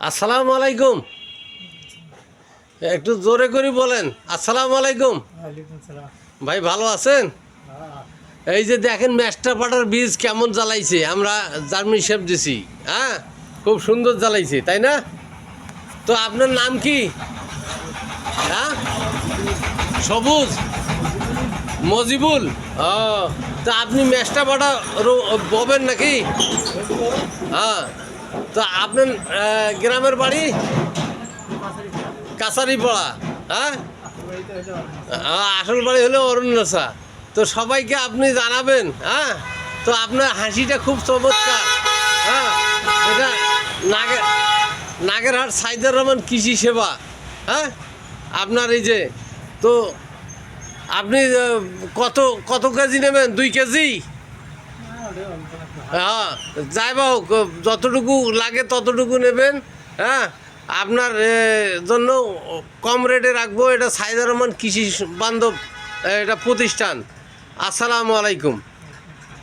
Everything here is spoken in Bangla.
আসসালামু আলাইকুম। একটু জোরে করে বলেন আসসালামু আলাইকুম। ভাই ভালো আছেন? এই যে দেখেন ম্যাস্টার পাটার বীজ কেমন জ্বালাইছে, আমরা জার্মানি শেপ দিছি। হ্যাঁ, খুব সুন্দর জ্বালাইছে, তাই না? তো আপনার নাম কি? হ্যাঁ, সবুজ মজিবুল। ও, তো আপনি ম্যাস্টার পাটা ববেন নাকি? হ্যাঁ, তো আপনার গ্রামের বাড়ি কাছারিপাড়া। হ্যাঁ, আসল বাড়ি হলো অরণ্যসা। তো সবাইকে আপনি জানাবেন। হ্যাঁ, তো আপনার হাসিটা খুব চমৎকার। হ্যাঁ, এটা নাগেরহাট সাইদুর রহমান কৃষি সেবা। হ্যাঁ, আপনার এই যে, তো আপনি কত কত কেজি নেবেন? 2 কেজি? হ্যাঁ, যাই বা হোক, যতটুকু লাগে ততটুকু নেবেন। হ্যাঁ, আপনার জন্য কম রেটে রাখবো। এটা সাইদুর রহমান কৃষি বান্ধব এটা প্রতিষ্ঠান। আসসালামু আলাইকুম।